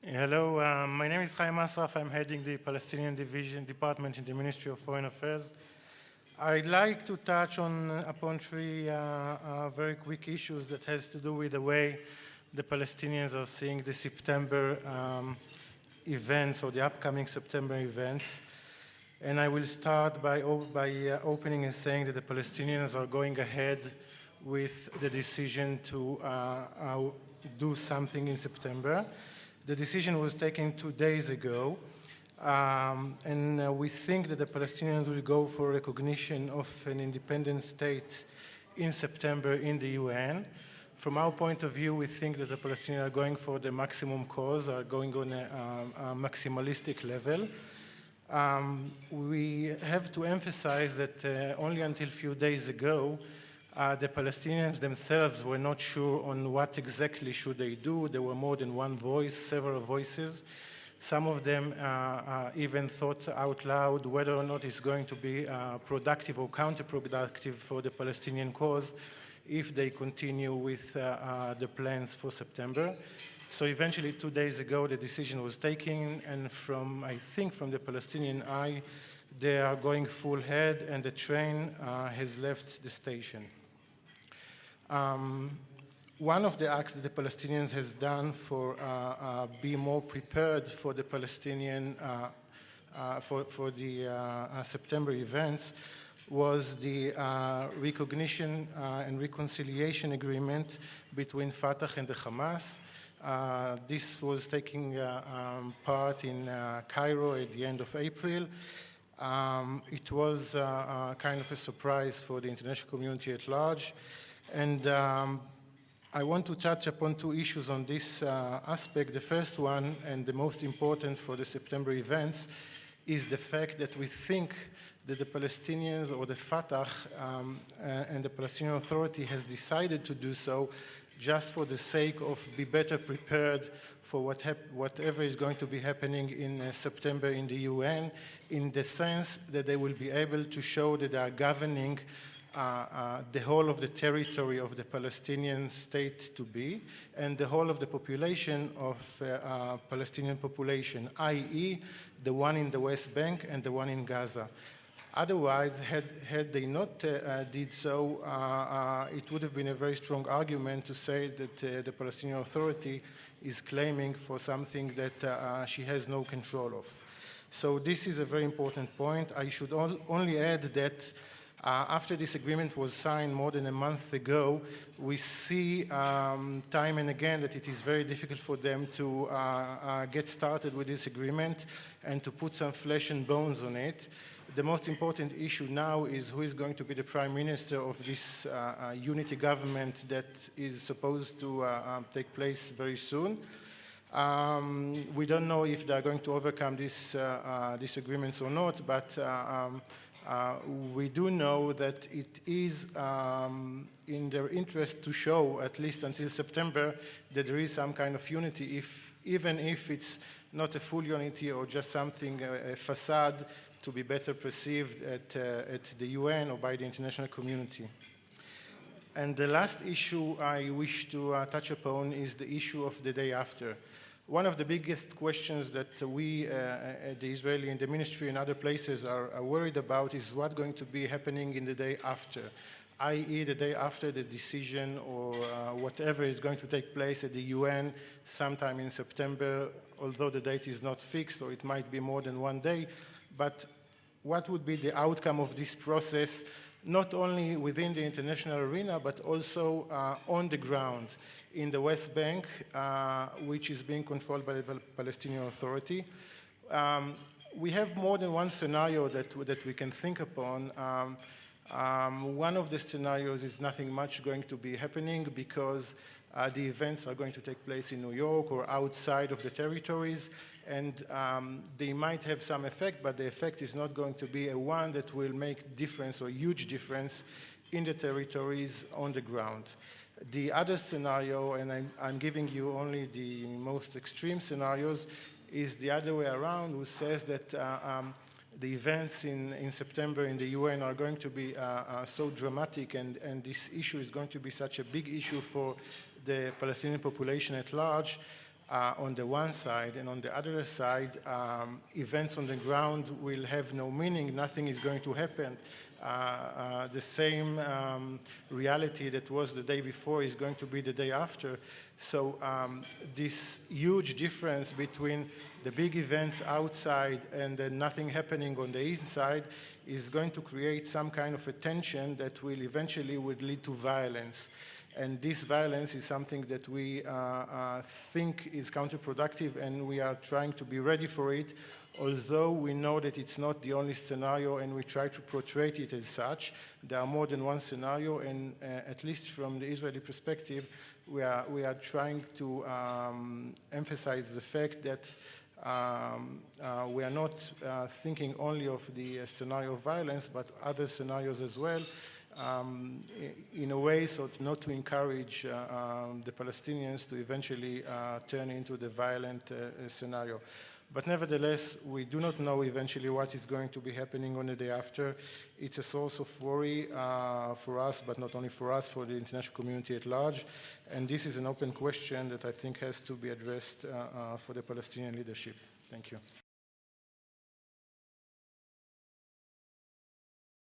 Hello, my name is Haim Assaraf. I'm heading the Palestinian department in the Ministry of Foreign Affairs. I'd like to touch upon three very quick issues that has to do with the way the Palestinians are seeing the September events or the upcoming September events. And I will start by opening and saying that the Palestinians are going ahead with the decision to do something in September. The decision was taken 2 days ago, and we think that the Palestinians will go for recognition of an independent state in September in the UN. From our point of view, we think that the Palestinians are going for the maximum cause, are going on a maximalistic level. We have to emphasize that only until a few days ago, the Palestinians themselves were not sure on what exactly should they do. There were more than one voice, several voices. Some of them even thought out loud whether or not it's going to be productive or counterproductive for the Palestinian cause if they continue with the plans for September. So eventually, 2 days ago, the decision was taken, and I think from the Palestinian eye, they are going full ahead, and the train has left the station. One of the acts that the Palestinians has done for be more prepared for the Palestinian for the September events was the recognition and reconciliation agreement between Fatah and the Hamas. This was taking part in Cairo at the end of April. It was kind of a surprise for the international community at large. And I want to touch upon two issues on this aspect. The first one, and the most important for the September events, is the fact that we think that the Palestinians or the Fatah and the Palestinian Authority has decided to do so just for the sake of be better prepared for whatever is going to be happening in September in the UN, in the sense that they will be able to show that they are governing the whole of the territory of the Palestinian state to be, and the whole of the population of Palestinian population, i.e. the one in the West Bank and the one in Gaza. Otherwise, had they not did so, it would have been a very strong argument to say that the Palestinian Authority is claiming for something that she has no control of. So this is a very important point. I should only add that after this agreement was signed more than a month ago, we see time and again that it is very difficult for them to get started with this agreement and to put some flesh and bones on it. The most important issue now is who is going to be the prime minister of this unity government that is supposed to take place very soon. We don't know if they are going to overcome these disagreements or not, but we do know that it is in their interest to show, at least until September, that there is some kind of unity, even if it's not a full unity or just something, a facade, to be better perceived at the UN or by the international community. And the last issue I wish to touch upon is the issue of the day after. One of the biggest questions that we, the Israeli and the ministry and other places are worried about is what's going to be happening in the day after, i.e. the day after the decision or whatever is going to take place at the UN sometime in September, although the date is not fixed or it might be more than 1 day. But what would be the outcome of this process, not only within the international arena, but also on the ground in the West Bank, which is being controlled by the Palestinian Authority? We have more than one scenario that we can think upon. One of the scenarios is nothing much going to be happening because the events are going to take place in New York or outside of the territories, and they might have some effect, but the effect is not going to be a one that will make difference or huge difference in the territories on the ground. The other scenario, and I'm giving you only the most extreme scenarios, is the other way around, who says that the events in September in the UN are going to be so dramatic, and this issue is going to be such a big issue for the Palestinian population at large, on the one side, and on the other side, events on the ground will have no meaning, nothing is going to happen. The same reality that was the day before is going to be the day after. So this huge difference between the big events outside and then nothing happening on the inside is going to create some kind of a tension that will eventually would lead to violence. And this violence is something that we think is counterproductive, and we are trying to be ready for it, although we know that it's not the only scenario, and we try to portray it as such. There are more than one scenario, and at least from the Israeli perspective, we are trying to emphasize the fact that we are not thinking only of the scenario of violence, but other scenarios as well, in a way so not to encourage the Palestinians to eventually turn into the violent scenario. But nevertheless, we do not know eventually what is going to be happening on the day after. It's a source of worry for us, but not only for us, for the international community at large. And this is an open question that I think has to be addressed for the Palestinian leadership. Thank you.